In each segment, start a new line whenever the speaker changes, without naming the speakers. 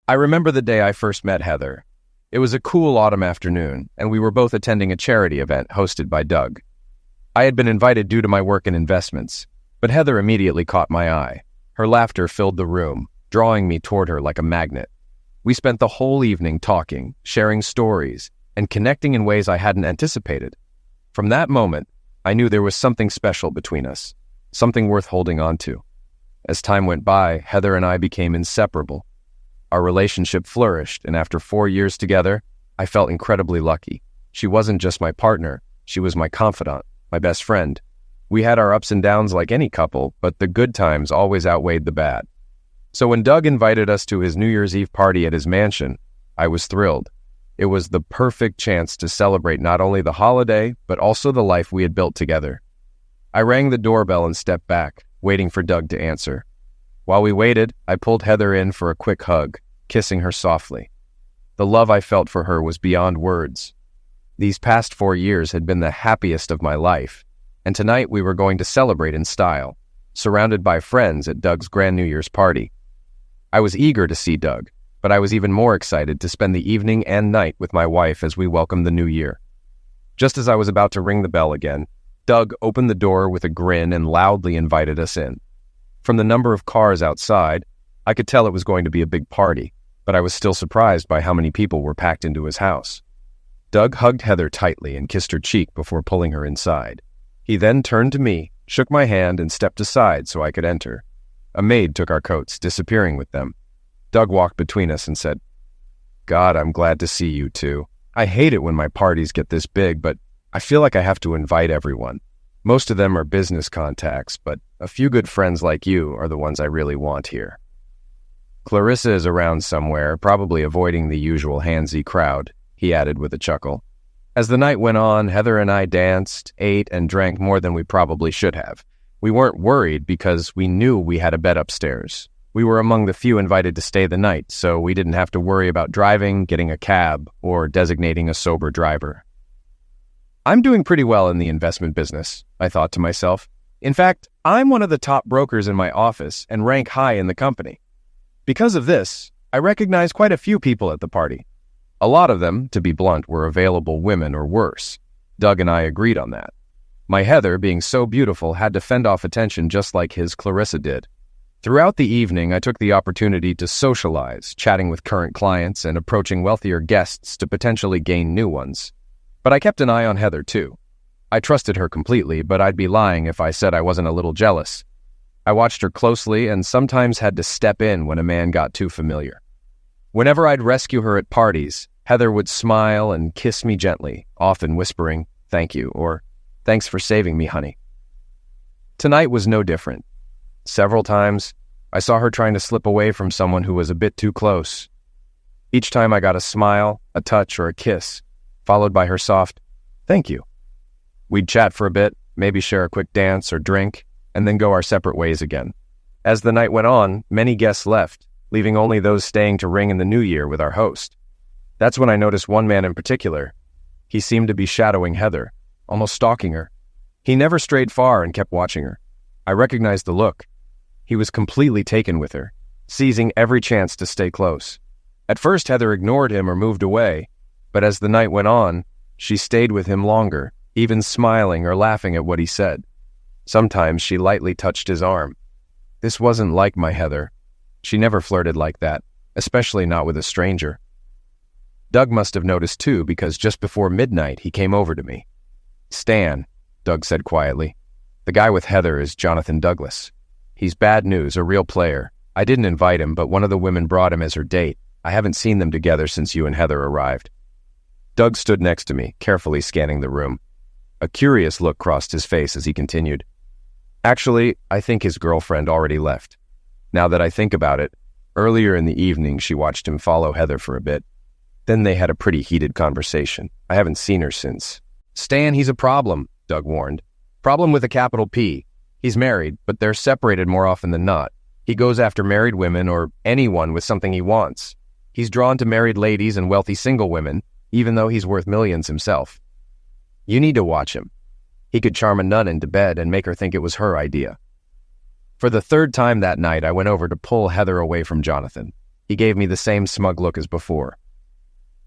I remember the day I first met Heather. It was a cool autumn afternoon, and we were both attending a charity event hosted by Doug. I had been invited due to my work in investments, but Heather immediately caught my eye. Her laughter filled the room, drawing me toward her like a magnet. We spent the whole evening talking, sharing stories, and connecting in ways I hadn't anticipated. From that moment, I knew there was something special between us, something worth holding on to. As time went by, Heather and I became inseparable. Our relationship flourished, and after 4 years together, I felt incredibly lucky. She wasn't just my partner, she was my confidant, my best friend. We had our ups and downs like any couple, but the good times always outweighed the bad. So when Doug invited us to his New Year's Eve party at his mansion, I was thrilled. It was the perfect chance to celebrate not only the holiday, but also the life we had built together. I rang the doorbell and stepped back, waiting for Doug to answer. While we waited, I pulled Heather in for a quick hug, kissing her softly. The love I felt for her was beyond words. These past 4 years had been the happiest of my life, and tonight we were going to celebrate in style, surrounded by friends at Doug's grand New Year's party. I was eager to see Doug, but I was even more excited to spend the evening and night with my wife as we welcomed the new year. Just as I was about to ring the bell again, Doug opened the door with a grin and loudly invited us in. From the number of cars outside, I could tell it was going to be a big party, but I was still surprised by how many people were packed into his house. Doug hugged Heather tightly and kissed her cheek before pulling her inside. He then turned to me, shook my hand, and stepped aside so I could enter. A maid took our coats, disappearing with them. Doug walked between us and said, "God, I'm glad to see you two. I hate it when my parties get this big, but I feel like I have to invite everyone. Most of them are business contacts, but a few good friends like you are the ones I really want here." "Clarissa is around somewhere, probably avoiding the usual handsy crowd," he added with a chuckle. As the night went on, Heather and I danced, ate, and drank more than we probably should have. We weren't worried because we knew we had a bed upstairs. We were among the few invited to stay the night, so we didn't have to worry about driving, getting a cab, or designating a sober driver. I'm doing pretty well in the investment business, I thought to myself. In fact, I'm one of the top brokers in my office and rank high in the company. Because of this, I recognized quite a few people at the party. A lot of them, to be blunt, were available women or worse. Doug and I agreed on that. My Heather, being so beautiful, had to fend off attention just like his Clarissa did. Throughout the evening, I took the opportunity to socialize, chatting with current clients and approaching wealthier guests to potentially gain new ones. But I kept an eye on Heather, too. I trusted her completely, but I'd be lying if I said I wasn't a little jealous. I watched her closely and sometimes had to step in when a man got too familiar. Whenever I'd rescue her at parties, Heather would smile and kiss me gently, often whispering, "Thank you," or "Thanks for saving me, honey." Tonight was no different. Several times, I saw her trying to slip away from someone who was a bit too close. Each time I got a smile, a touch, or a kiss, followed by her soft, "Thank you." We'd chat for a bit, maybe share a quick dance or drink, and then go our separate ways again. As the night went on, many guests left, leaving only those staying to ring in the new year with our host. That's when I noticed one man in particular. He seemed to be shadowing Heather, almost stalking her. He never strayed far and kept watching her. I recognized the look. He was completely taken with her, seizing every chance to stay close. At first, Heather ignored him or moved away, but as the night went on, she stayed with him longer, even smiling or laughing at what he said. Sometimes she lightly touched his arm. This wasn't like my Heather. She never flirted like that, especially not with a stranger. Doug must have noticed too, because just before midnight, he came over to me. "Stan," Doug said quietly, "the guy with Heather is Jonathan Douglas. He's bad news, a real player. I didn't invite him, but one of the women brought him as her date. I haven't seen them together since you and Heather arrived." Doug stood next to me, carefully scanning the room. A curious look crossed his face as he continued. "Actually, I think his girlfriend already left. Now that I think about it, earlier in the evening she watched him follow Heather for a bit. Then they had a pretty heated conversation. I haven't seen her since." "Stan, he's a problem," Doug warned. "Problem with a capital P. He's married, but they're separated more often than not. He goes after married women or anyone with something he wants. He's drawn to married ladies and wealthy single women, even though he's worth millions himself. You need to watch him. He could charm a nun into bed and make her think it was her idea." For the third time that night, I went over to pull Heather away from Jonathan. He gave me the same smug look as before.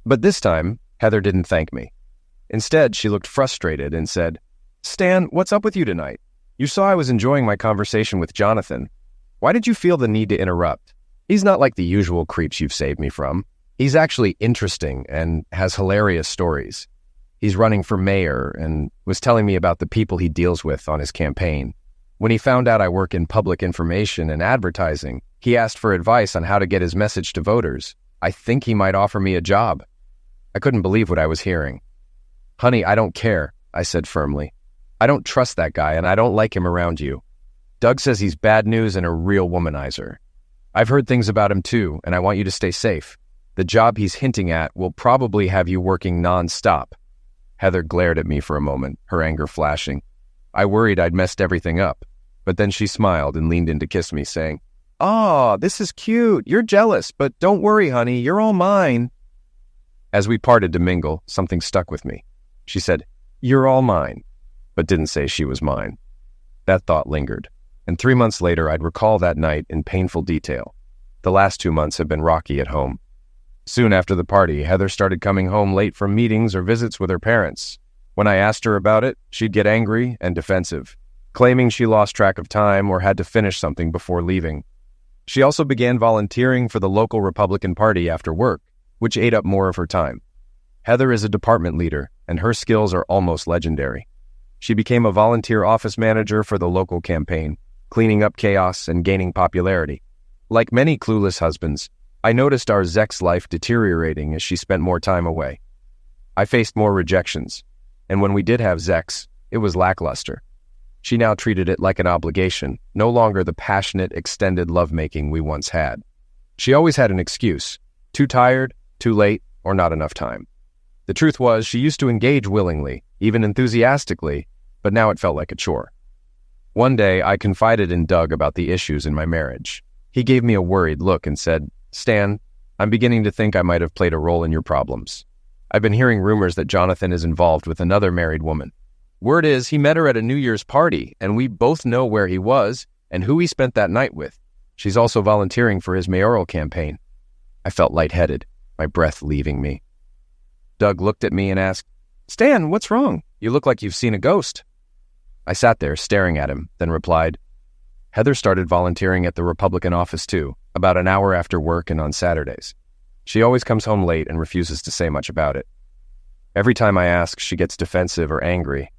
But this time, Heather didn't thank me. Instead, she looked frustrated and said, "Stan, what's up with you tonight? You saw I was enjoying my conversation with Jonathan. Why did you feel the need to interrupt? He's not like the usual creeps you've saved me from. He's actually interesting and has hilarious stories. He's running for mayor and was telling me about the people he deals with on his campaign. When he found out I work in public information and advertising, he asked for advice on how to get his message to voters. I think he might offer me a job." I couldn't believe what I was hearing. "Honey, I don't care," I said firmly. "I don't trust that guy and I don't like him around you. Doug says he's bad news and a real womanizer. I've heard things about him too, and I want you to stay safe. The job he's hinting at will probably have you working non-stop." Heather glared at me for a moment, her anger flashing. I worried I'd messed everything up, but then she smiled and leaned in to kiss me, saying, "Aw, this is cute. You're jealous, but don't worry, honey. You're all mine." As we parted to mingle, something stuck with me. She said, "You're all mine," but didn't say she was mine. That thought lingered, and 3 months later I'd recall that night in painful detail. The last 2 months had been rocky at home. Soon after the party, Heather started coming home late from meetings or visits with her parents. When I asked her about it, she'd get angry and defensive, claiming she lost track of time or had to finish something before leaving. She also began volunteering for the local Republican Party after work, which ate up more of her time. Heather is a department leader, and her skills are almost legendary. She became a volunteer office manager for the local campaign, cleaning up chaos and gaining popularity. Like many clueless husbands, I noticed our Zek's life deteriorating as she spent more time away. I faced more rejections, and when we did have Zex, it was lackluster. She now treated it like an obligation, no longer the passionate, extended lovemaking we once had. She always had an excuse: too tired, too late, or not enough time. The truth was, she used to engage willingly, even enthusiastically, but now it felt like a chore. One day, I confided in Doug about the issues in my marriage. He gave me a worried look and said, "Stan, I'm beginning to think I might have played a role in your problems. I've been hearing rumors that Jonathan is involved with another married woman. Word is, he met her at a New Year's party, and we both know where he was and who he spent that night with. She's also volunteering for his mayoral campaign." I felt lightheaded, my breath leaving me. Doug looked at me and asked, "Stan, what's wrong? You look like you've seen a ghost." I sat there staring at him, then replied, "Heather started volunteering at the Republican office too, about an hour after work and on Saturdays. She always comes home late and refuses to say much about it. Every time I ask, she gets defensive or angry.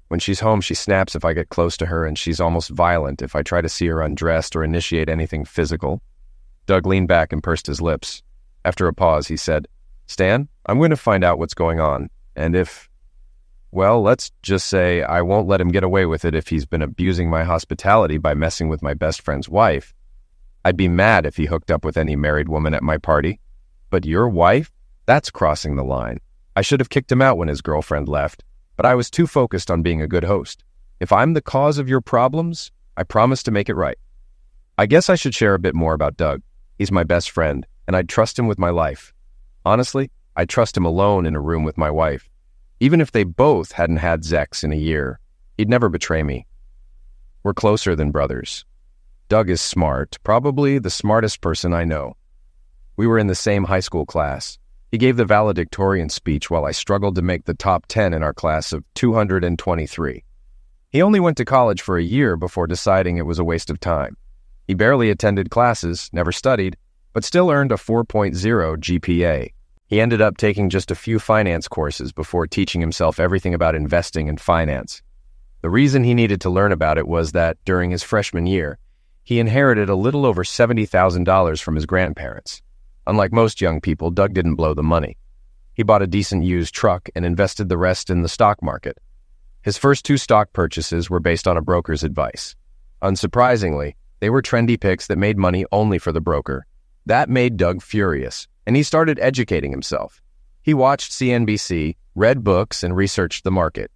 When she's home, she snaps if I get close to her, and she's almost violent if I try to see her undressed or initiate anything physical." Doug leaned back and pursed his lips. After a pause, he said, "Stan, I'm going to find out what's going on, and well, let's just say I won't let him get away with it if he's been abusing my hospitality by messing with my best friend's wife. I'd be mad if he hooked up with any married woman at my party. But your wife? That's crossing the line. I should have kicked him out when his girlfriend left, but I was too focused on being a good host. If I'm the cause of your problems, I promise to make it right." I guess I should share a bit more about Doug. He's my best friend, and I'd trust him with my life. Honestly, I'd trust him alone in a room with my wife. Even if they both hadn't had Zex in a year, he'd never betray me. We're closer than brothers. Doug is smart, probably the smartest person I know. We were in the same high school class. He gave the valedictorian speech while I struggled to make the top 10 in our class of 223. He only went to college for a year before deciding it was a waste of time. He barely attended classes, never studied, but still earned a 4.0 GPA. He ended up taking just a few finance courses before teaching himself everything about investing and finance. The reason he needed to learn about it was that, during his freshman year, he inherited a little over $70,000 from his grandparents. Unlike most young people, Doug didn't blow the money. He bought a decent used truck and invested the rest in the stock market. His first 2 stock purchases were based on a broker's advice. Unsurprisingly, they were trendy picks that made money only for the broker. That made Doug furious, and he started educating himself. He watched CNBC, read books, and researched the market.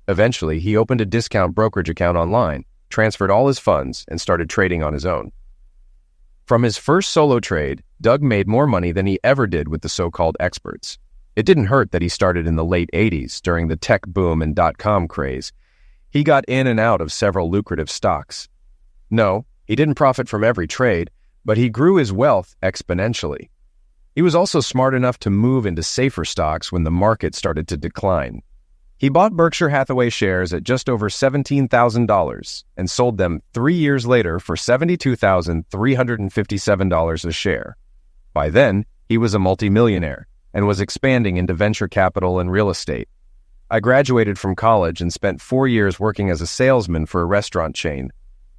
Eventually, he opened a discount brokerage account online, transferred all his funds, and started trading on his own. From his first solo trade, Doug made more money than he ever did with the so-called experts. It didn't hurt that he started in the late 80s during the tech boom and dot-com craze. He got in and out of several lucrative stocks. No, he didn't profit from every trade, but he grew his wealth exponentially. He was also smart enough to move into safer stocks when the market started to decline. He bought Berkshire Hathaway shares at just over $17,000 and sold them 3 years later for $72,357 a share. By then, he was a multimillionaire and was expanding into venture capital and real estate. I graduated from college and spent 4 years working as a salesman for a restaurant chain.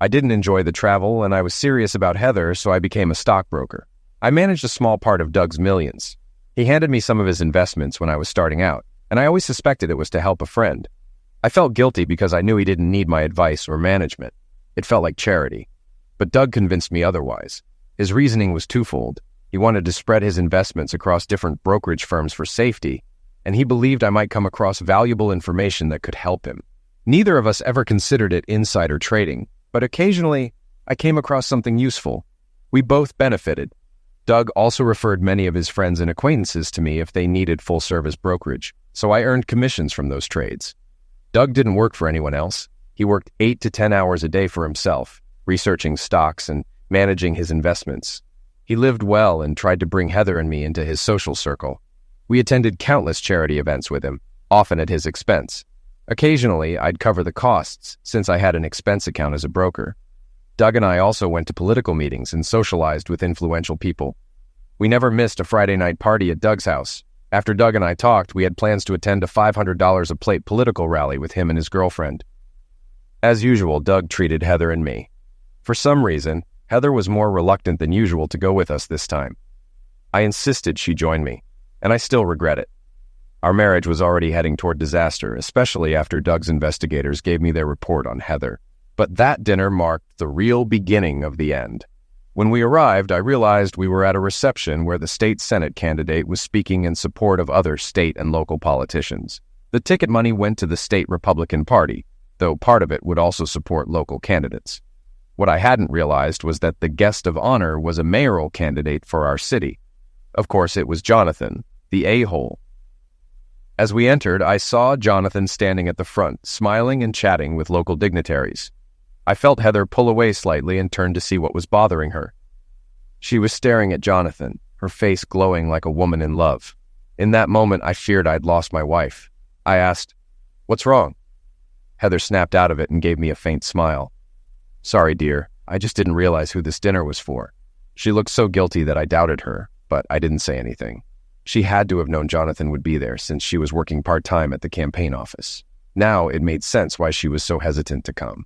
I didn't enjoy the travel, and I was serious about Heather, so I became a stockbroker. I managed a small part of Doug's millions. He handed me some of his investments when I was starting out, and I always suspected it was to help a friend. I felt guilty because I knew he didn't need my advice or management. It felt like charity. But Doug convinced me otherwise. His reasoning was twofold. He wanted to spread his investments across different brokerage firms for safety, and he believed I might come across valuable information that could help him. Neither of us ever considered it insider trading, but occasionally I came across something useful. We both benefited. Doug also referred many of his friends and acquaintances to me if they needed full-service brokerage, so I earned commissions from those trades. Doug didn't work for anyone else. He worked 8 to 10 hours a day for himself, researching stocks and managing his investments. He lived well and tried to bring Heather and me into his social circle. We attended countless charity events with him, often at his expense. Occasionally, I'd cover the costs since I had an expense account as a broker. Doug and I also went to political meetings and socialized with influential people. We never missed a Friday night party at Doug's house. After Doug and I talked, we had plans to attend a $500 a plate political rally with him and his girlfriend. As usual, Doug treated Heather and me. For some reason, Heather was more reluctant than usual to go with us this time. I insisted she join me, and I still regret it. Our marriage was already heading toward disaster, especially after Doug's investigators gave me their report on Heather. But that dinner marked the real beginning of the end. When we arrived, I realized we were at a reception where the state Senate candidate was speaking in support of other state and local politicians. The ticket money went to the state Republican Party, though part of it would also support local candidates. What I hadn't realized was that the guest of honor was a mayoral candidate for our city. Of course, it was Jonathan, the a-hole. As we entered, I saw Jonathan standing at the front, smiling and chatting with local dignitaries. I felt Heather pull away slightly and turned to see what was bothering her. She was staring at Jonathan, her face glowing like a woman in love. In that moment, I feared I'd lost my wife. I asked, "What's wrong?" Heather snapped out of it and gave me a faint smile. "Sorry, dear. I just didn't realize who this dinner was for." She looked so guilty that I doubted her, but I didn't say anything. She had to have known Jonathan would be there since she was working part-time at the campaign office. Now it made sense why she was so hesitant to come.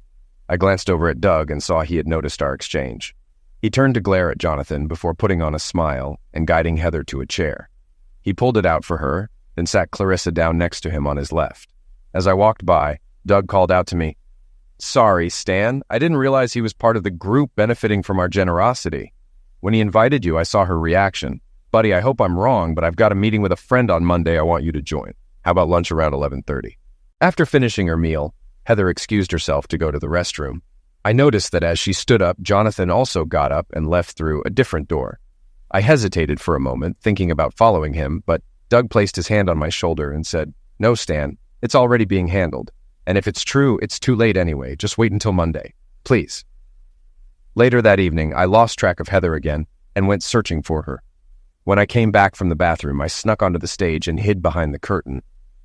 I glanced over at Doug and saw he had noticed our exchange. He turned to glare at Jonathan before putting on a smile and guiding Heather to a chair. He pulled it out for her, then sat Clarissa down next to him on his left. As I walked by, Doug called out to me, "Sorry, Stan. I didn't realize he was part of the group benefiting from our generosity. When he invited you, I saw her reaction. Buddy, I hope I'm wrong, but I've got a meeting with a friend on Monday I want you to join. How about lunch around 11:30? After finishing her meal, Heather excused herself to go to the restroom. I noticed that as she stood up, Jonathan also got up and left through a different door. I hesitated for a moment, thinking about following him, but Doug placed his hand on my shoulder and said, "No, Stan, it's already being handled. And if it's true, it's too late anyway. Just wait until Monday. Please." Later that evening, I lost track of Heather again and went searching for her. When I came back from the bathroom, I snuck onto the stage and hid behind the curtain.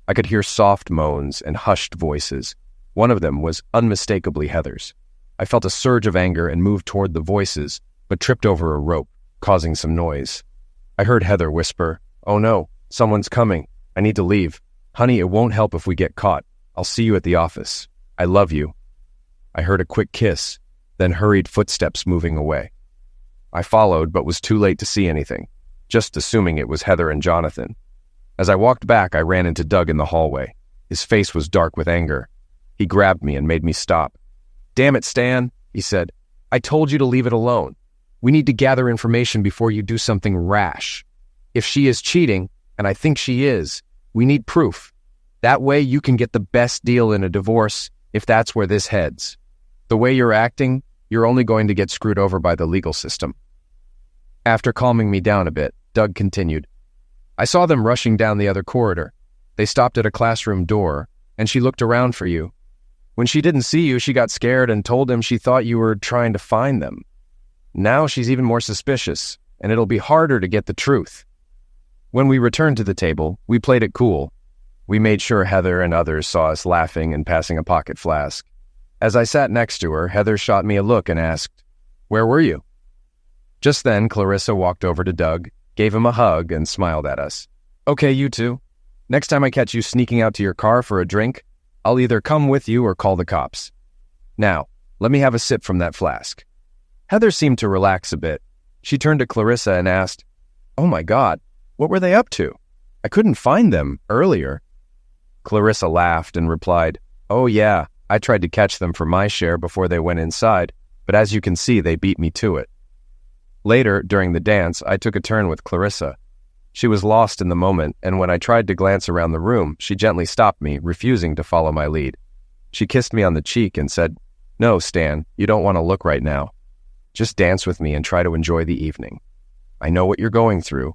I could hear soft moans and hushed voices. One of them was unmistakably Heather's. I felt a surge of anger and moved toward the voices, but tripped over a rope, causing some noise. I heard Heather whisper, "Oh no, someone's coming. I need to leave. Honey, it won't help if we get caught. I'll see you at the office. I love you." I heard a quick kiss, then hurried footsteps moving away. I followed, but was too late to see anything, just assuming it was Heather and Jonathan. As I walked back, I ran into Doug in the hallway. His face was dark with anger. He grabbed me and made me stop. "Damn it, Stan," he said. "I told you to leave it alone. We need to gather information before you do something rash. If she is cheating, and I think she is, we need proof. That way you can get the best deal in a divorce if that's where this heads. The way you're acting, you're only going to get screwed over by the legal system." After calming me down a bit, Doug continued, "I saw them rushing down the other corridor. They stopped at a classroom door, and she looked around for you. When she didn't see you, she got scared and told him she thought you were trying to find them. Now she's even more suspicious, and it'll be harder to get the truth. When we returned to the table, we played it cool. We made sure Heather and others saw us laughing and passing a pocket flask. As I sat next to her, Heather shot me a look and asked, "Where were you?" Just then, Clarissa walked over to Doug, gave him a hug, and smiled at us. "Okay, you two. Next time I catch you sneaking out to your car for a drink, I'll either come with you or call the cops. Now, let me have a sip from that flask." Heather seemed to relax a bit. She turned to Clarissa and asked, "Oh my God, what were they up to? I couldn't find them earlier." Clarissa laughed and replied, "Oh yeah, I tried to catch them for my share before they went inside, but as you can see, they beat me to it." Later, during the dance, I took a turn with Clarissa. She was lost in the moment, and when I tried to glance around the room, she gently stopped me, refusing to follow my lead. She kissed me on the cheek and said, "No, Stan, you don't want to look right now. Just dance with me and try to enjoy the evening. I know what you're going through,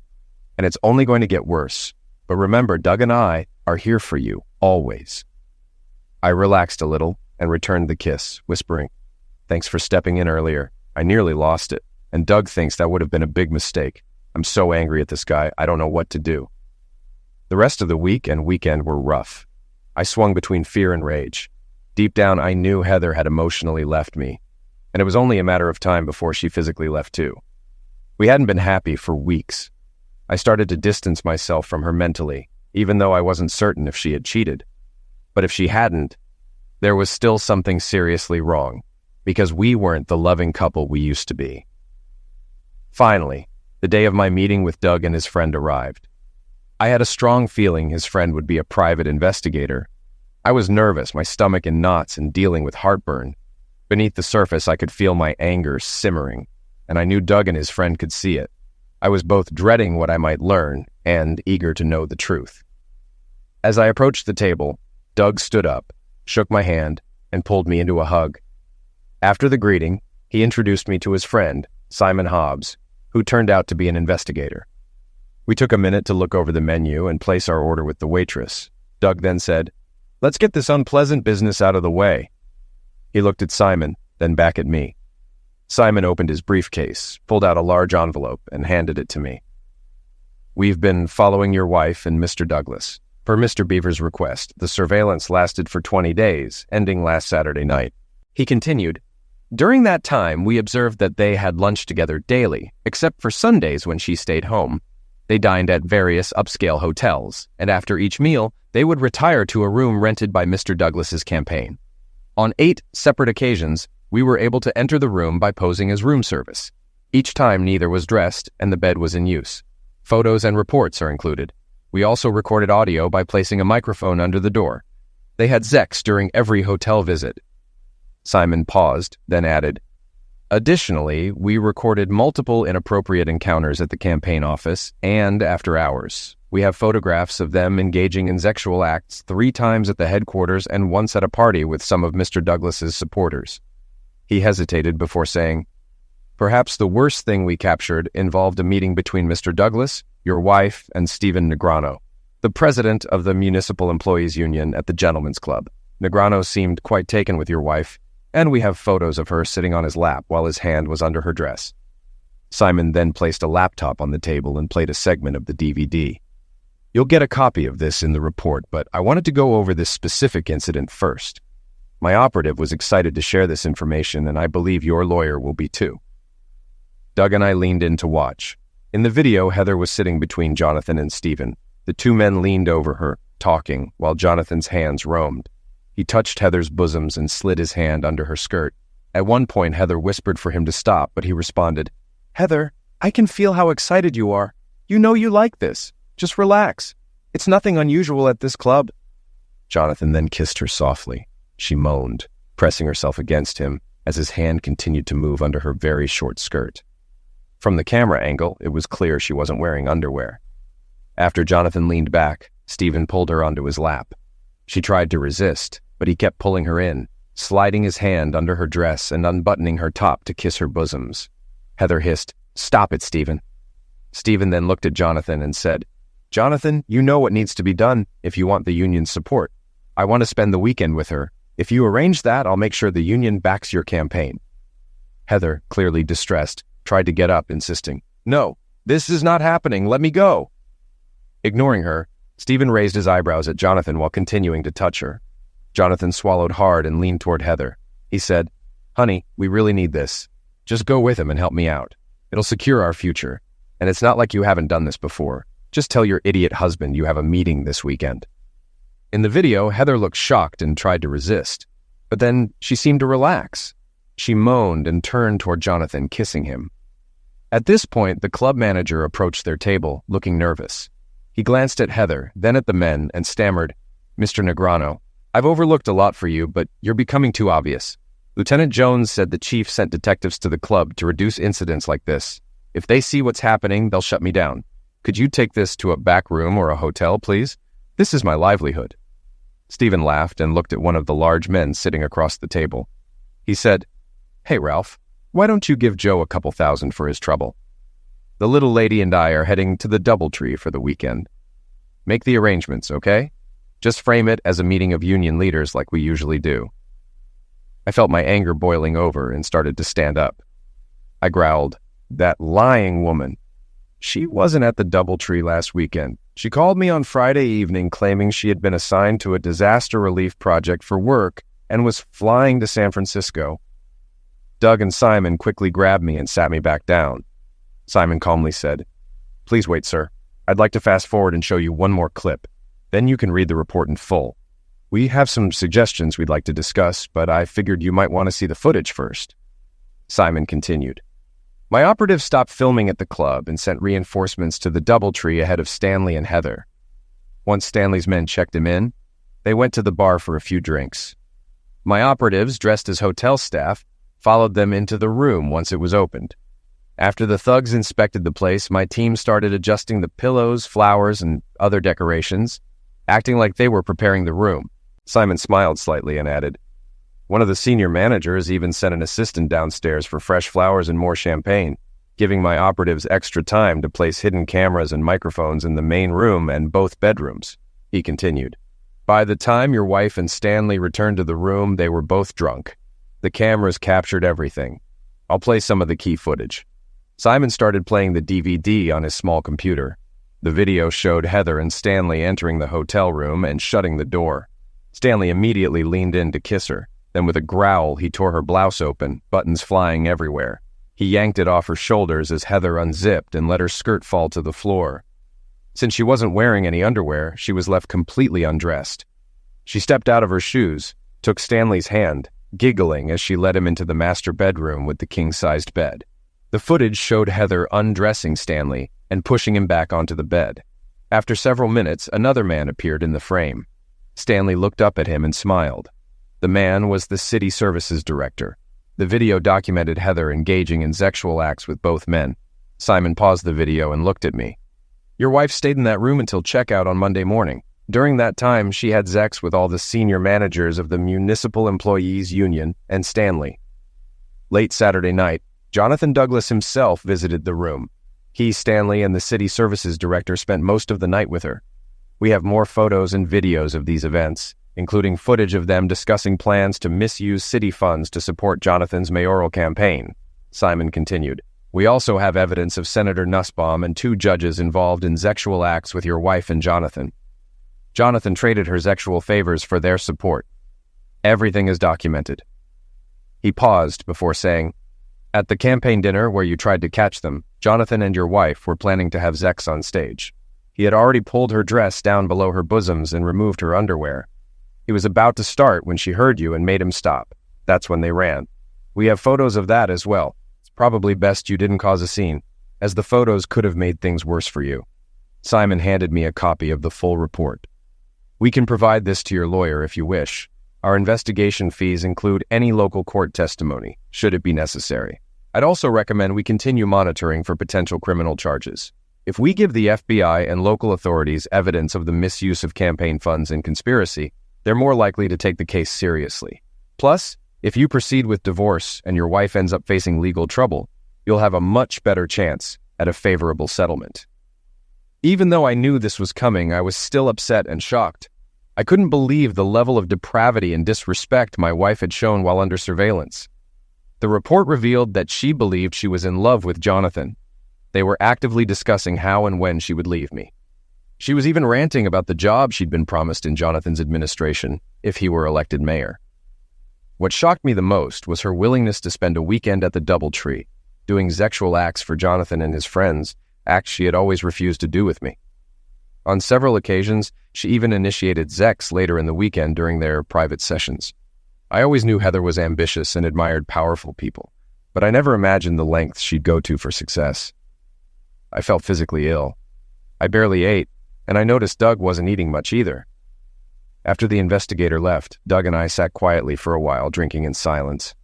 and it's only going to get worse. But remember, Doug and I are here for you, always." I relaxed a little and returned the kiss, whispering, "Thanks for stepping in earlier. I nearly lost it, and Doug thinks that would have been a big mistake. I'm so angry at this guy, I don't know what to do." The rest of the week and weekend were rough. I swung between fear and rage. Deep down, I knew Heather had emotionally left me, and it was only a matter of time before she physically left too. We hadn't been happy for weeks. I started to distance myself from her mentally, even though I wasn't certain if she had cheated. But if she hadn't, there was still something seriously wrong, because we weren't the loving couple we used to be. Finally, the day of my meeting with Doug and his friend arrived. I had a strong feeling his friend would be a private investigator. I was nervous, my stomach in knots and dealing with heartburn. Beneath the surface, I could feel my anger simmering, and I knew Doug and his friend could see it. I was both dreading what I might learn and eager to know the truth. As I approached the table, Doug stood up, shook my hand, and pulled me into a hug. After the greeting, he introduced me to his friend, Simon Hobbs, who turned out to be an investigator. We took a minute to look over the menu and place our order with the waitress. Doug then said, "Let's get this unpleasant business out of the way." He looked at Simon, then back at me. Simon opened his briefcase, pulled out a large envelope, and handed it to me. "We've been following your wife and Mr. Douglas. Per Mr. Beaver's request, the surveillance lasted for 20 days, ending last Saturday night." He continued, "During that time, we observed that they had lunch together daily, except for Sundays when she stayed home. They dined at various upscale hotels, and after each meal, they would retire to a room rented by Mr. Douglas's campaign. On 8 separate occasions, we were able to enter the room by posing as room service. Each time neither was dressed and the bed was in use. Photos and reports are included. We also recorded audio by placing a microphone under the door. They had sex during every hotel visit." Simon paused, then added, "Additionally, we recorded multiple inappropriate encounters at the campaign office and after hours. We have photographs of them engaging in sexual acts 3 times at the headquarters and once at a party with some of Mr. Douglas's supporters." He hesitated before saying, "Perhaps the worst thing we captured involved a meeting between Mr. Douglas, your wife, and Stephen Negrano, the president of the Municipal Employees Union at the Gentlemen's Club. Negrano seemed quite taken with your wife, and we have photos of her sitting on his lap while his hand was under her dress." Simon then placed a laptop on the table and played a segment of the DVD. "You'll get a copy of this in the report, but I wanted to go over this specific incident first. My operative was excited to share this information, and I believe your lawyer will be too." Doug and I leaned in to watch. In the video, Heather was sitting between Jonathan and Stephen. The 2 men leaned over her, talking, while Jonathan's hands roamed. He touched Heather's bosoms and slid his hand under her skirt. At one point, Heather whispered for him to stop, but he responded, "Heather, I can feel how excited you are. You know you like this. Just relax. It's nothing unusual at this club." Jonathan then kissed her softly. She moaned, pressing herself against him as his hand continued to move under her very short skirt. From the camera angle, it was clear she wasn't wearing underwear. After Jonathan leaned back, Stephen pulled her onto his lap. She tried to resist, but he kept pulling her in, sliding his hand under her dress and unbuttoning her top to kiss her bosoms. Heather hissed, "Stop it, Stephen." Stephen then looked at Jonathan and said, "Jonathan, you know what needs to be done if you want the union's support. I want to spend the weekend with her. If you arrange that, I'll make sure the union backs your campaign." Heather, clearly distressed, tried to get up, insisting, "No, this is not happening. Let me go." Ignoring her, Stephen raised his eyebrows at Jonathan while continuing to touch her. Jonathan swallowed hard and leaned toward Heather. He said, "Honey, we really need this. Just go with him and help me out. It'll secure our future. And it's not like you haven't done this before. Just tell your idiot husband you have a meeting this weekend." In the video, Heather looked shocked and tried to resist. But then she seemed to relax. She moaned and turned toward Jonathan, kissing him. At this point, the club manager approached their table, looking nervous. He glanced at Heather, then at the men, and stammered, "Mr. Negrano, I've overlooked a lot for you, but you're becoming too obvious. Lieutenant Jones said the chief sent detectives to the club to reduce incidents like this. If they see what's happening, they'll shut me down. Could you take this to a back room or a hotel, please? This is my livelihood." Stephen laughed and looked at one of the large men sitting across the table. He said, "Hey, Ralph, why don't you give Joe a couple thousand for his trouble? The little lady and I are heading to the DoubleTree for the weekend. Make the arrangements, okay? Just frame it as a meeting of union leaders like we usually do." I felt my anger boiling over and started to stand up. I growled, "That lying woman. She wasn't at the DoubleTree last weekend. She called me on Friday evening claiming she had been assigned to a disaster relief project for work and was flying to San Francisco." Doug and Simon quickly grabbed me and sat me back down. Simon calmly said, "Please wait, sir. I'd like to fast forward and show you one more clip. Then you can read the report in full. We have some suggestions we'd like to discuss, but I figured you might want to see the footage first." Simon continued, "My operative stopped filming at the club and sent reinforcements to the DoubleTree ahead of Stanley and Heather. Once Stanley's men checked him in, they went to the bar for a few drinks. My operatives, dressed as hotel staff, followed them into the room once it was opened. After the thugs inspected the place, my team started adjusting the pillows, flowers, and other decorations, acting like they were preparing the room." Simon smiled slightly and added, "One of the senior managers even sent an assistant downstairs for fresh flowers and more champagne, giving my operatives extra time to place hidden cameras and microphones in the main room and both bedrooms." He continued, "By the time your wife and Stanley returned to the room, they were both drunk. The cameras captured everything. I'll play some of the key footage." Simon started playing the DVD on his small computer. The video showed Heather and Stanley entering the hotel room and shutting the door. Stanley immediately leaned in to kiss her. Then with a growl, he tore her blouse open, buttons flying everywhere. He yanked it off her shoulders as Heather unzipped and let her skirt fall to the floor. Since she wasn't wearing any underwear, she was left completely undressed. She stepped out of her shoes, took Stanley's hand, giggling as she led him into the master bedroom with the king-sized bed. The footage showed Heather undressing Stanley and pushing him back onto the bed. After several minutes, another man appeared in the frame. Stanley looked up at him and smiled. The man was the city services director. The video documented Heather engaging in sexual acts with both men. Simon paused the video and looked at me. "Your wife stayed in that room until checkout on Monday morning. During that time, she had sex with all the senior managers of the Municipal Employees Union and Stanley." Late Saturday night, Jonathan Douglas himself visited the room. He, Stanley, and the city services director spent most of the night with her. We have more photos and videos of these events, including footage of them discussing plans to misuse city funds to support Jonathan's mayoral campaign. Simon continued, "We also have evidence of Senator Nussbaum and 2 judges involved in sexual acts with your wife and Jonathan. Jonathan traded her sexual favors for their support. Everything is documented." He paused before saying, "At the campaign dinner where you tried to catch them, Jonathan and your wife were planning to have sex on stage. He had already pulled her dress down below her bosoms and removed her underwear. He was about to start when she heard you and made him stop. That's when they ran. We have photos of that as well. It's probably best you didn't cause a scene, as the photos could have made things worse for you." Simon handed me a copy of the full report. "We can provide this to your lawyer if you wish. Our investigation fees include any local court testimony, should it be necessary. I'd also recommend we continue monitoring for potential criminal charges. If we give the FBI and local authorities evidence of the misuse of campaign funds and conspiracy, they're more likely to take the case seriously. Plus, if you proceed with divorce and your wife ends up facing legal trouble, you'll have a much better chance at a favorable settlement." Even though I knew this was coming, I was still upset and shocked. I couldn't believe the level of depravity and disrespect my wife had shown while under surveillance. The report revealed that she believed she was in love with Jonathan. They were actively discussing how and when she would leave me. She was even ranting about the job she'd been promised in Jonathan's administration if he were elected mayor. What shocked me the most was her willingness to spend a weekend at the DoubleTree, doing sexual acts for Jonathan and his friends, acts she had always refused to do with me. On several occasions, she even initiated sex later in the weekend during their private sessions. I always knew Heather was ambitious and admired powerful people, but I never imagined the lengths she'd go to for success. I felt physically ill. I barely ate, and I noticed Doug wasn't eating much either. After the investigator left, Doug and I sat quietly for a while, drinking in silence.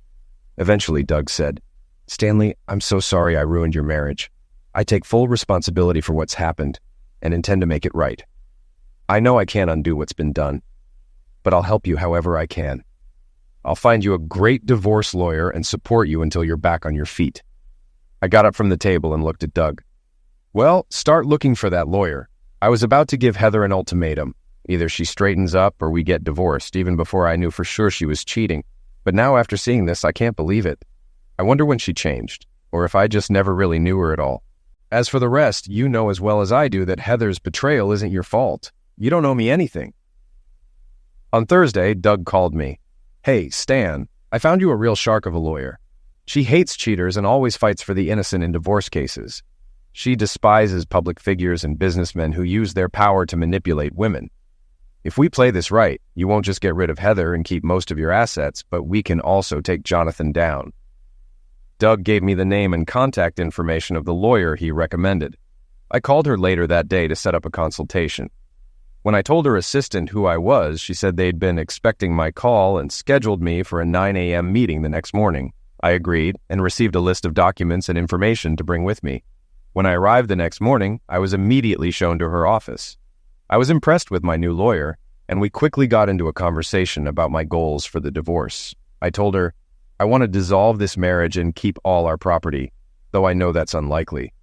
Eventually, Doug said, "Stanley, I'm so sorry I ruined your marriage. I take full responsibility for what's happened and intend to make it right. I know I can't undo what's been done, but I'll help you however I can. I'll find you a great divorce lawyer and support you until you're back on your feet." I got up from the table and looked at Doug. "Well, start looking for that lawyer. I was about to give Heather an ultimatum. Either she straightens up or we get divorced, even before I knew for sure she was cheating. But now after seeing this, I can't believe it. I wonder when she changed, or if I just never really knew her at all. As for the rest, you know as well as I do that Heather's betrayal isn't your fault. You don't owe me anything." On Thursday, Doug called me. "Hey, Stan, I found you a real shark of a lawyer. She hates cheaters and always fights for the innocent in divorce cases. She despises public figures and businessmen who use their power to manipulate women. If we play this right, you won't just get rid of Heather and keep most of your assets, but we can also take Jonathan down." Doug gave me the name and contact information of the lawyer he recommended. I called her later that day to set up a consultation. When I told her assistant who I was, she said they'd been expecting my call and scheduled me for a 9 a.m. meeting the next morning. I agreed and received a list of documents and information to bring with me. When I arrived the next morning, I was immediately shown to her office. I was impressed with my new lawyer, and we quickly got into a conversation about my goals for the divorce. I told her, "I want to dissolve this marriage and keep all our property, though I know that's unlikely.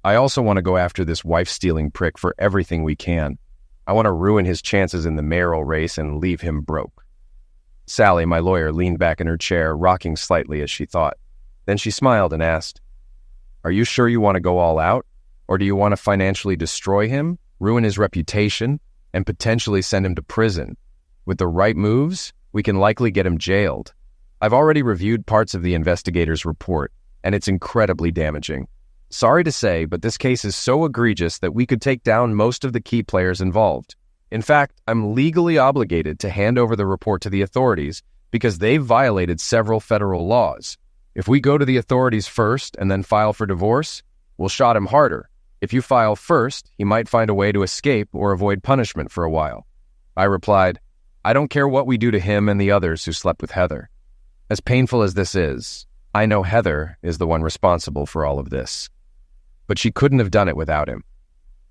I also want to go after this wife-stealing prick for everything we can. I want to ruin his chances in the mayoral race and leave him broke." Sally, my lawyer, leaned back in her chair, rocking slightly as she thought. Then she smiled and asked, "Are you sure you want to go all out? Or do you want to financially destroy him, ruin his reputation, and potentially send him to prison? With the right moves, we can likely get him jailed. I've already reviewed parts of the investigator's report, and it's incredibly damaging. Sorry to say, but this case is so egregious that we could take down most of the key players involved. In fact, I'm legally obligated to hand over the report to the authorities because they've violated several federal laws. If we go to the authorities first and then file for divorce, we'll shot him harder. If you file first, he might find a way to escape or avoid punishment for a while." I replied, "I don't care what we do to him and the others who slept with Heather. As painful as this is, I know Heather is the one responsible for all of this. But she couldn't have done it without him.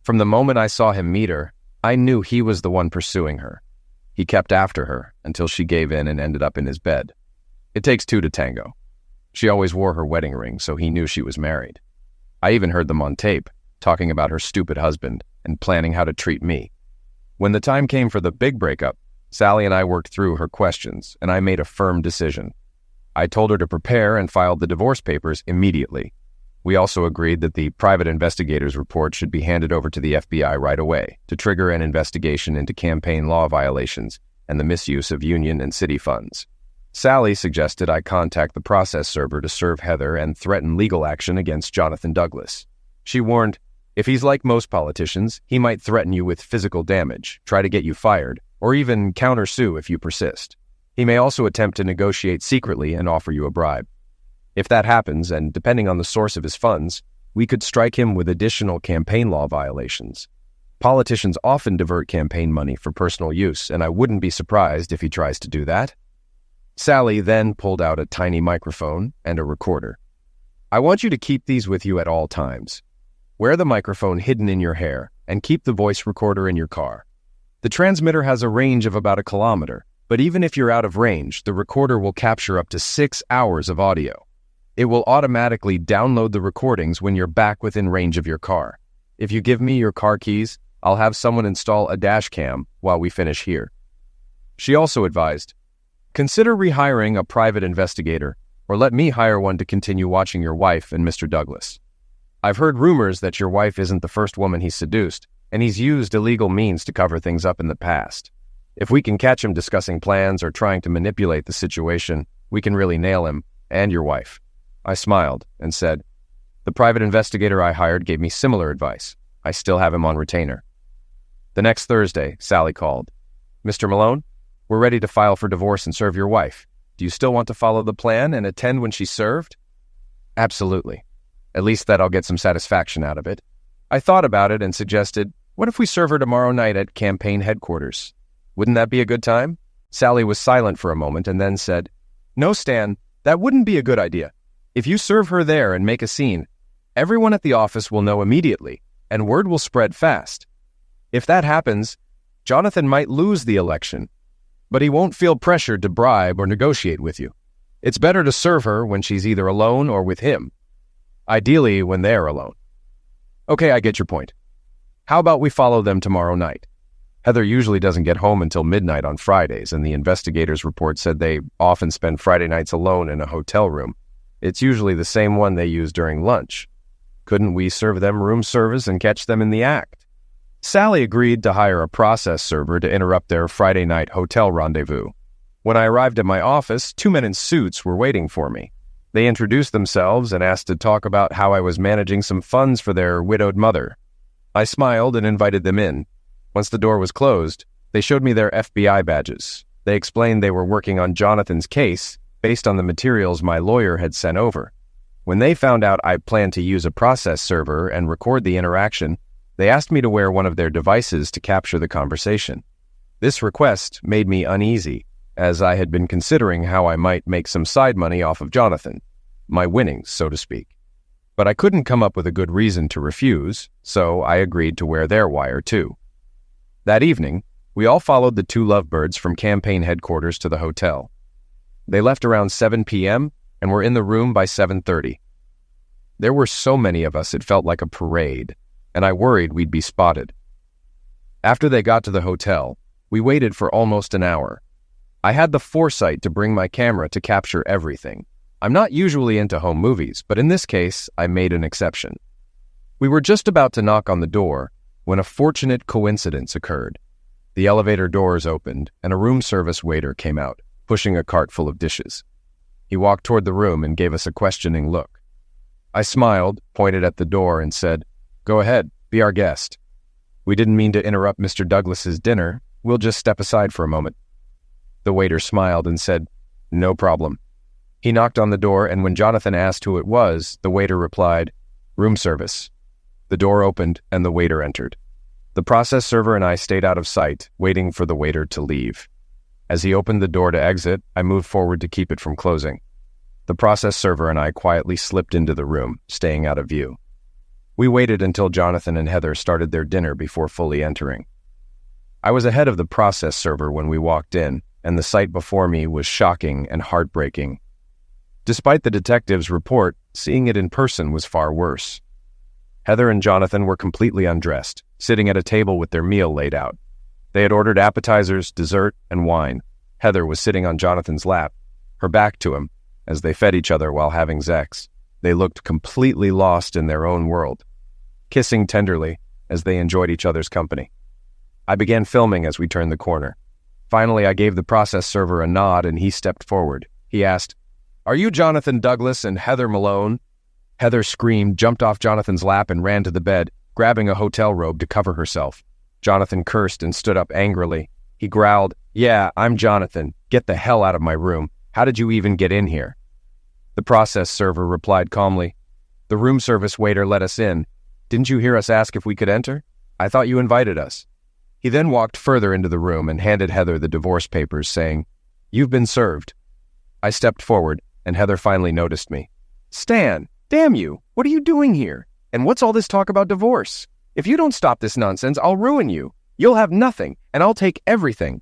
From the moment I saw him meet her, I knew he was the one pursuing her. He kept after her until she gave in and ended up in his bed. It takes two to tango. She always wore her wedding ring, so he knew she was married. I even heard them on tape, talking about her stupid husband and planning how to treat me. When the time came for the big breakup, Sally and I worked through her questions, and I made a firm decision. I told her to prepare and filed the divorce papers immediately. We also agreed that the private investigator's report should be handed over to the FBI right away to trigger an investigation into campaign law violations and the misuse of union and city funds. Sally suggested I contact the process server to serve Heather and threaten legal action against Jonathan Douglas. She warned, "If he's like most politicians, he might threaten you with physical damage, try to get you fired, or even countersue if you persist. He may also attempt to negotiate secretly and offer you a bribe. If that happens, and depending on the source of his funds, we could strike him with additional campaign law violations. Politicians often divert campaign money for personal use, and I wouldn't be surprised if he tries to do that." Sally then pulled out a tiny microphone and a recorder. "I want you to keep these with you at all times. Wear the microphone hidden in your hair and keep the voice recorder in your car. The transmitter has a range of about 1 kilometer, but even if you're out of range, the recorder will capture up to 6 hours of audio. It will automatically download the recordings when you're back within range of your car. If you give me your car keys, I'll have someone install a dash cam while we finish here." She also advised, "Consider rehiring a private investigator or let me hire one to continue watching your wife and Mr. Douglas. I've heard rumors that your wife isn't the first woman he's seduced, and he's used illegal means to cover things up in the past. If we can catch him discussing plans or trying to manipulate the situation, we can really nail him and your wife." I smiled and said, "The private investigator I hired gave me similar advice. I still have him on retainer." The next Thursday, Sally called. "Mr. Malone, we're ready to file for divorce and serve your wife. Do you still want to follow the plan and attend when she's served?" "Absolutely. At least that I'll get some satisfaction out of it." I thought about it and suggested, "What if we serve her tomorrow night at campaign headquarters? Wouldn't that be a good time?" Sally was silent for a moment and then said, "No, Stan, that wouldn't be a good idea. If you serve her there and make a scene, everyone at the office will know immediately, and word will spread fast. If that happens, Jonathan might lose the election, but he won't feel pressured to bribe or negotiate with you. It's better to serve her when she's either alone or with him. Ideally, when they're alone." "Okay, I get your point. How about we follow them tomorrow night? Heather usually doesn't get home until midnight on Fridays, and the investigators' report said they often spend Friday nights alone in a hotel room. It's usually the same one they use during lunch. Couldn't we serve them room service and catch them in the act?" Sally agreed to hire a process server to interrupt their Friday night hotel rendezvous. When I arrived at my office, 2 men in suits were waiting for me. They introduced themselves and asked to talk about how I was managing some funds for their widowed mother. I smiled and invited them in. Once the door was closed, they showed me their FBI badges. They explained they were working on Jonathan's case based on the materials my lawyer had sent over. When they found out I planned to use a process server and record the interaction, they asked me to wear one of their devices to capture the conversation. This request made me uneasy, as I had been considering how I might make some side money off of Jonathan, my winnings, so to speak. But I couldn't come up with a good reason to refuse, so I agreed to wear their wire too. That evening, we all followed the 2 lovebirds from campaign headquarters to the hotel. They left around 7 p.m. and were in the room by 7:30. There were so many of us it felt like a parade, and I worried we'd be spotted. After they got to the hotel, we waited for almost an hour. I had the foresight to bring my camera to capture everything. I'm not usually into home movies, but in this case, I made an exception. We were just about to knock on the door when a fortunate coincidence occurred. The elevator doors opened, and a room service waiter came out, pushing a cart full of dishes. He walked toward the room and gave us a questioning look. I smiled, pointed at the door, and said, "Go ahead, be our guest. We didn't mean to interrupt Mr. Douglas's dinner. We'll just step aside for a moment." The waiter smiled and said, "No problem." He knocked on the door, and when Jonathan asked who it was, the waiter replied, "Room service." The door opened, and the waiter entered. The process server and I stayed out of sight, waiting for the waiter to leave. As he opened the door to exit, I moved forward to keep it from closing. The process server and I quietly slipped into the room, staying out of view. We waited until Jonathan and Heather started their dinner before fully entering. I was ahead of the process server when we walked in, and the sight before me was shocking and heartbreaking. Despite the detective's report, seeing it in person was far worse. Heather and Jonathan were completely undressed, sitting at a table with their meal laid out. They had ordered appetizers, dessert, and wine. Heather was sitting on Jonathan's lap, her back to him, as they fed each other while having sex. They looked completely lost in their own world, kissing tenderly as they enjoyed each other's company. I began filming as we turned the corner. Finally, I gave the process server a nod and he stepped forward. He asked, "Are you Jonathan Douglas and Heather Malone?" Heather screamed, jumped off Jonathan's lap, and ran to the bed, grabbing a hotel robe to cover herself. Jonathan cursed and stood up angrily. He growled, "Yeah, I'm Jonathan. Get the hell out of my room. How did you even get in here?" The process server replied calmly, "The room service waiter let us in. Didn't you hear us ask if we could enter? I thought you invited us." He then walked further into the room and handed Heather the divorce papers, saying, "You've been served." I stepped forward, and Heather finally noticed me. "Stan, damn you, what are you doing here? And what's all this talk about divorce? If you don't stop this nonsense, I'll ruin you. You'll have nothing, and I'll take everything."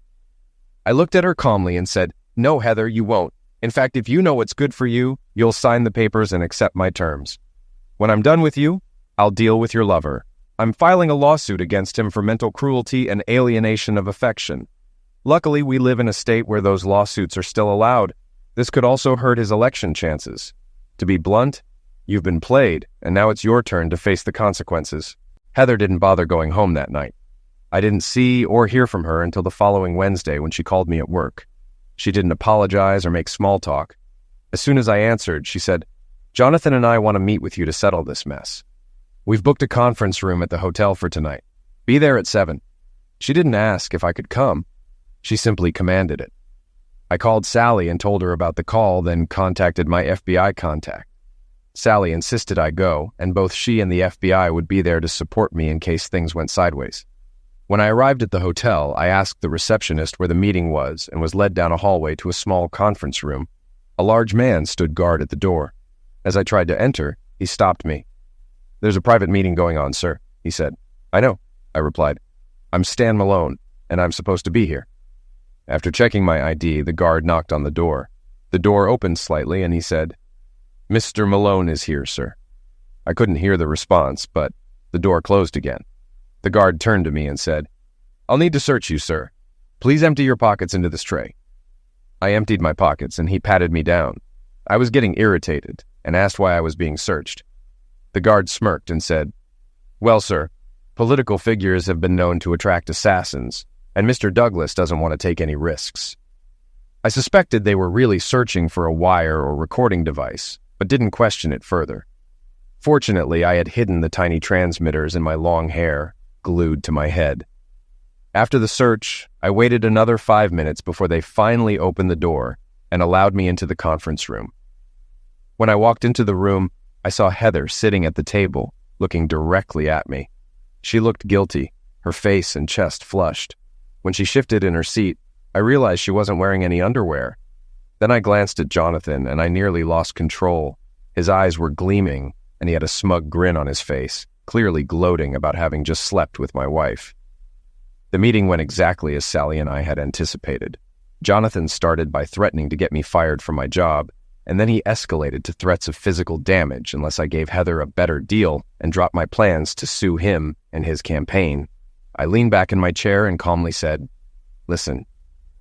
I looked at her calmly and said, "No, Heather, you won't. In fact, if you know what's good for you, you'll sign the papers and accept my terms. When I'm done with you, I'll deal with your lover. I'm filing a lawsuit against him for mental cruelty and alienation of affection. Luckily, we live in a state where those lawsuits are still allowed. This could also hurt his election chances. To be blunt, you've been played, and now it's your turn to face the consequences. Heather didn't bother going home that night. I didn't see or hear from her until the following Wednesday when she called me at work. She didn't apologize or make small talk. As soon as I answered, she said, "Jonathan and I want to meet with you to settle this mess. We've booked a conference room at the hotel for tonight. Be there at 7. She didn't ask if I could come. She simply commanded it. I called Sally and told her about the call, then contacted my FBI contact. Sally insisted I go, and both she and the FBI would be there to support me in case things went sideways. When I arrived at the hotel, I asked the receptionist where the meeting was and was led down a hallway to a small conference room. A large man stood guard at the door. As I tried to enter, he stopped me. "There's a private meeting going on, sir," he said. "I know," I replied. "I'm Stan Malone, and I'm supposed to be here." After checking my ID, the guard knocked on the door. The door opened slightly, and he said, "Mr. Malone is here, sir." I couldn't hear the response, but the door closed again. The guard turned to me and said, "I'll need to search you, sir. Please empty your pockets into this tray." I emptied my pockets, and he patted me down. I was getting irritated and asked why I was being searched. The guard smirked and said, "Well, sir, political figures have been known to attract assassins, and Mr. Douglas doesn't want to take any risks." I suspected they were really searching for a wire or recording device, but didn't question it further. Fortunately, I had hidden the tiny transmitters in my long hair, glued to my head. After the search, I waited another 5 minutes before they finally opened the door and allowed me into the conference room. When I walked into the room, I saw Heather sitting at the table, looking directly at me. She looked guilty, her face and chest flushed. When she shifted in her seat, I realized she wasn't wearing any underwear. Then I glanced at Jonathan, and I nearly lost control. His eyes were gleaming, and he had a smug grin on his face, clearly gloating about having just slept with my wife. The meeting went exactly as Sally and I had anticipated. Jonathan started by threatening to get me fired from my job, and then he escalated to threats of physical damage unless I gave Heather a better deal and dropped my plans to sue him and his campaign. I leaned back in my chair and calmly said, "Listen,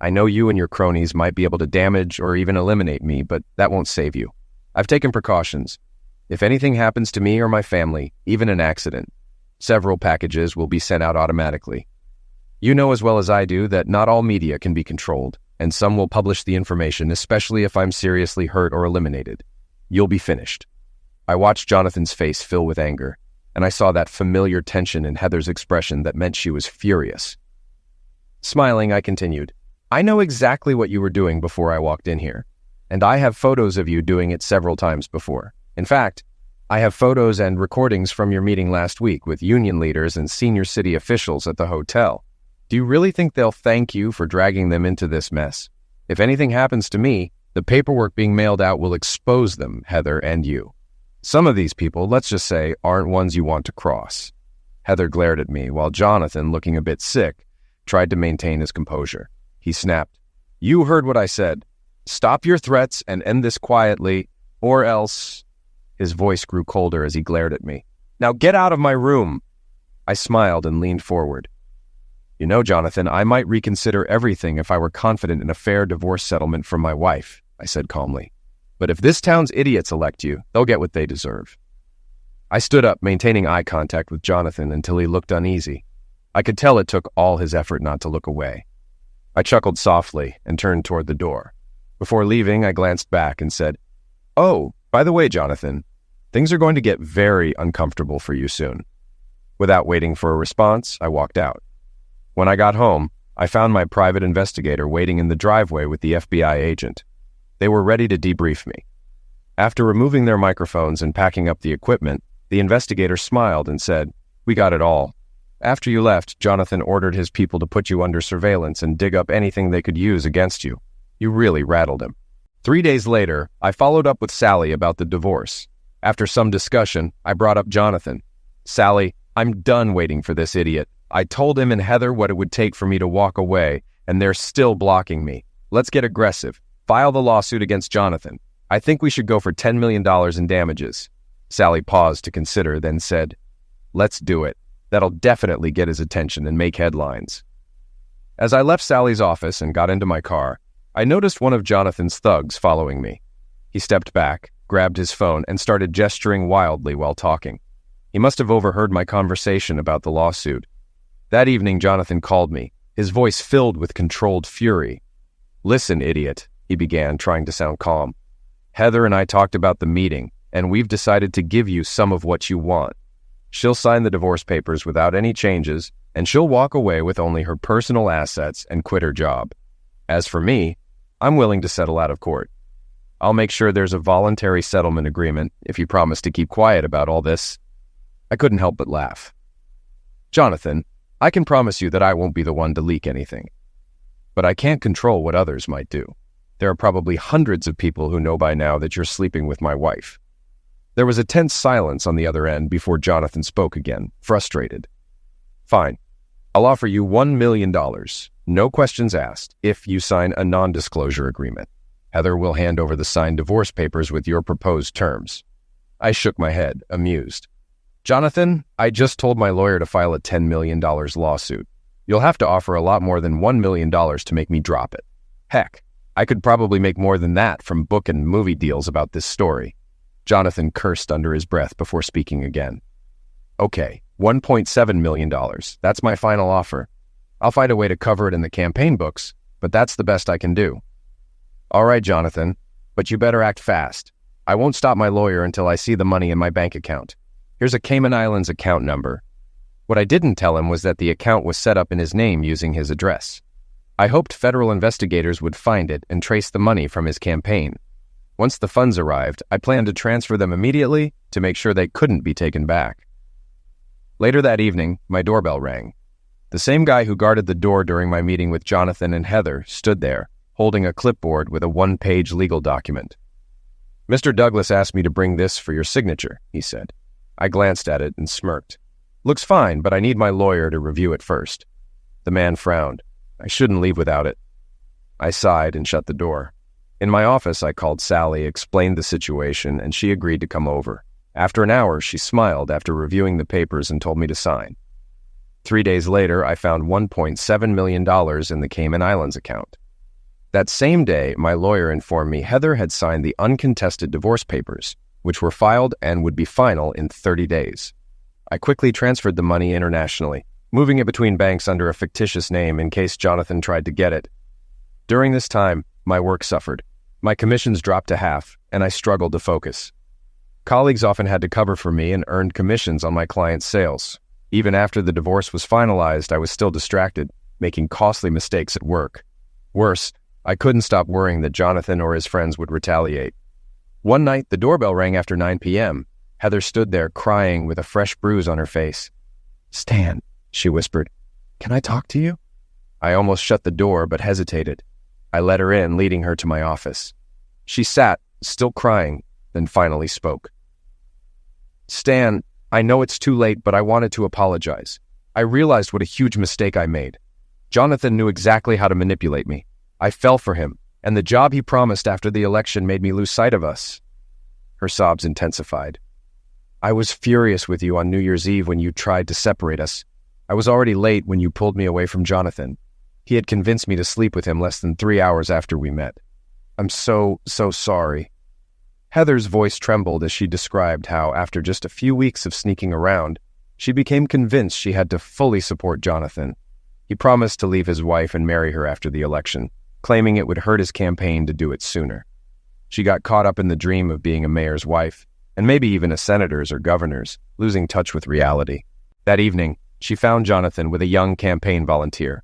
I know you and your cronies might be able to damage or even eliminate me, but that won't save you. I've taken precautions. If anything happens to me or my family, even an accident, several packages will be sent out automatically. You know as well as I do that not all media can be controlled, and some will publish the information, especially if I'm seriously hurt or eliminated. You'll be finished." I watched Jonathan's face fill with anger, and I saw that familiar tension in Heather's expression that meant she was furious. Smiling, I continued, "I know exactly what you were doing before I walked in here, and I have photos of you doing it several times before. In fact, I have photos and recordings from your meeting last week with union leaders and senior city officials at the hotel. Do you really think they'll thank you for dragging them into this mess? If anything happens to me, the paperwork being mailed out will expose them, Heather and you. Some of these people, let's just say, aren't ones you want to cross." Heather glared at me, while Jonathan, looking a bit sick, tried to maintain his composure. He snapped, "You heard what I said. Stop your threats and end this quietly, or else—" His voice grew colder as he glared at me. "Now get out of my room!" I smiled and leaned forward. "You know, Jonathan, I might reconsider everything if I were confident in a fair divorce settlement from my wife," I said calmly. "But if this town's idiots elect you, they'll get what they deserve." I stood up, maintaining eye contact with Jonathan until he looked uneasy. I could tell it took all his effort not to look away. I chuckled softly and turned toward the door. Before leaving, I glanced back and said, "Oh, by the way, Jonathan, things are going to get very uncomfortable for you soon." Without waiting for a response, I walked out. When I got home, I found my private investigator waiting in the driveway with the FBI agent. They were ready to debrief me. After removing their microphones and packing up the equipment, the investigator smiled and said, "We got it all. After you left, Jonathan ordered his people to put you under surveillance and dig up anything they could use against you. You really rattled him." 3 days later, I followed up with Sally about the divorce. After some discussion, I brought up Jonathan. "Sally, I'm done waiting for this idiot. I told him and Heather what it would take for me to walk away, and they're still blocking me. Let's get aggressive. File the lawsuit against Jonathan. I think we should go for $10 million in damages." Sally paused to consider, then said, "Let's do it. That'll definitely get his attention and make headlines." As I left Sally's office and got into my car, I noticed one of Jonathan's thugs following me. He stepped back, grabbed his phone, and started gesturing wildly while talking. He must have overheard my conversation about the lawsuit. That evening, Jonathan called me, his voice filled with controlled fury. "Listen, idiot," he began, trying to sound calm. "Heather and I talked about the meeting, and we've decided to give you some of what you want. She'll sign the divorce papers without any changes, and she'll walk away with only her personal assets and quit her job. As for me, I'm willing to settle out of court. I'll make sure there's a voluntary settlement agreement if you promise to keep quiet about all this." I couldn't help but laugh. "Jonathan, I can promise you that I won't be the one to leak anything. But I can't control what others might do. There are probably hundreds of people who know by now that you're sleeping with my wife." There was a tense silence on the other end before Jonathan spoke again, frustrated. "Fine. I'll offer you $1 million, no questions asked, if you sign a non-disclosure agreement. Heather will hand over the signed divorce papers with your proposed terms." I shook my head, amused. "Jonathan, I just told my lawyer to file a $10 million lawsuit. You'll have to offer a lot more than $1 million to make me drop it. Heck, I could probably make more than that from book and movie deals about this story." Jonathan cursed under his breath before speaking again. "Okay, $1.7 million. That's my final offer. I'll find a way to cover it in the campaign books, but that's the best I can do." "All right, Jonathan, but you better act fast. I won't stop my lawyer until I see the money in my bank account. Here's a Cayman Islands account number." What I didn't tell him was that the account was set up in his name using his address. I hoped federal investigators would find it and trace the money from his campaign. Once the funds arrived, I planned to transfer them immediately to make sure they couldn't be taken back. Later that evening, my doorbell rang. The same guy who guarded the door during my meeting with Jonathan and Heather stood there, holding a clipboard with a one-page legal document. "Mr. Douglas asked me to bring this for your signature," he said. I glanced at it and smirked. "Looks fine, but I need my lawyer to review it first." The man frowned. "I shouldn't leave without it." I sighed and shut the door. In my office, I called Sally, explained the situation, and she agreed to come over. After an hour, she smiled after reviewing the papers and told me to sign. 3 days later, I found $1.7 million in the Cayman Islands account. That same day, my lawyer informed me Heather had signed the uncontested divorce papers, which were filed and would be final in 30 days. I quickly transferred the money internationally, moving it between banks under a fictitious name in case Jonathan tried to get it. During this time, my work suffered. My commissions dropped to half, and I struggled to focus. Colleagues often had to cover for me and earned commissions on my clients' sales. Even after the divorce was finalized, I was still distracted, making costly mistakes at work. Worse, I couldn't stop worrying that Jonathan or his friends would retaliate. One night, the doorbell rang after 9 p.m. Heather stood there crying with a fresh bruise on her face. "Stan," she whispered, "can I talk to you?" I almost shut the door but hesitated. I let her in, leading her to my office. She sat, still crying, then finally spoke. "Stan, I know it's too late, but I wanted to apologize. I realized what a huge mistake I made. Jonathan knew exactly how to manipulate me. I fell for him, and the job he promised after the election made me lose sight of us." Her sobs intensified. "I was furious with you on New Year's Eve when you tried to separate us. I was already late when you pulled me away from Jonathan. He had convinced me to sleep with him less than 3 hours after we met. I'm so sorry." Heather's voice trembled as she described how, after just a few weeks of sneaking around, she became convinced she had to fully support Jonathan. He promised to leave his wife and marry her after the election, claiming it would hurt his campaign to do it sooner. She got caught up in the dream of being a mayor's wife, and maybe even a senator's or governor's, losing touch with reality. That evening, she found Jonathan with a young campaign volunteer.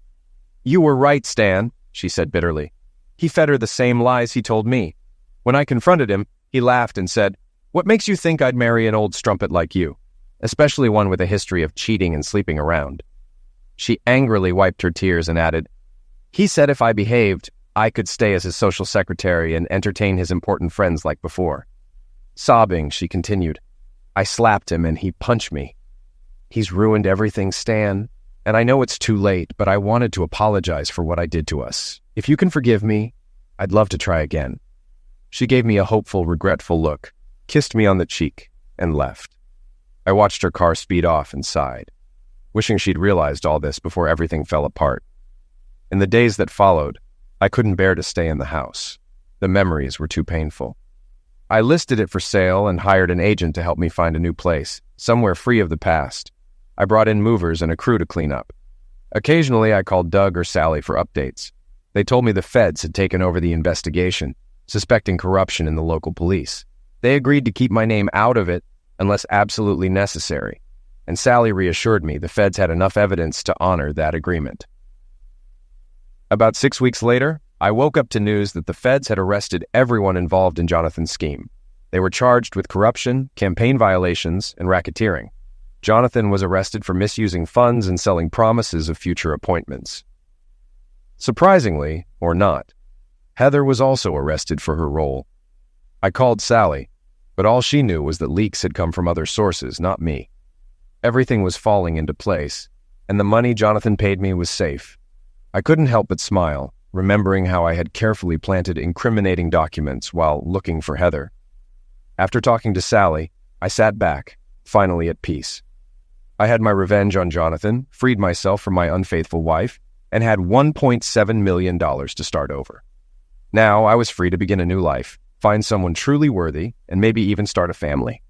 "You were right, Stan," she said bitterly. "He fed her the same lies he told me. When I confronted him, he laughed and said, 'What makes you think I'd marry an old strumpet like you, especially one with a history of cheating and sleeping around?' She angrily wiped her tears and added, 'He said if I behaved, I could stay as his social secretary and entertain his important friends like before.' Sobbing, she continued, 'I slapped him and he punched me. He's ruined everything, Stan. And I know it's too late, but I wanted to apologize for what I did to us. If you can forgive me, I'd love to try again.' She gave me a hopeful, regretful look, kissed me on the cheek, and left. I watched her car speed off and sighed, wishing she'd realized all this before everything fell apart. In the days that followed, I couldn't bear to stay in the house. The memories were too painful. I listed it for sale and hired an agent to help me find a new place, somewhere free of the past. I brought in movers and a crew to clean up. Occasionally, I called Doug or Sally for updates. They told me the feds had taken over the investigation, suspecting corruption in the local police. They agreed to keep my name out of it unless absolutely necessary, and Sally reassured me the feds had enough evidence to honor that agreement. About 6 weeks later, I woke up to news that the feds had arrested everyone involved in Jonathan's scheme. They were charged with corruption, campaign violations, and racketeering. Jonathan was arrested for misusing funds and selling promises of future appointments. Surprisingly, or not, Heather was also arrested for her role. I called Sally, but all she knew was that leaks had come from other sources, not me. Everything was falling into place, and the money Jonathan paid me was safe. I couldn't help but smile, remembering how I had carefully planted incriminating documents while looking for Heather. After talking to Sally, I sat back, finally at peace. I had my revenge on Jonathan, freed myself from my unfaithful wife, and had $1.7 million to start over. Now I was free to begin a new life, find someone truly worthy, and maybe even start a family.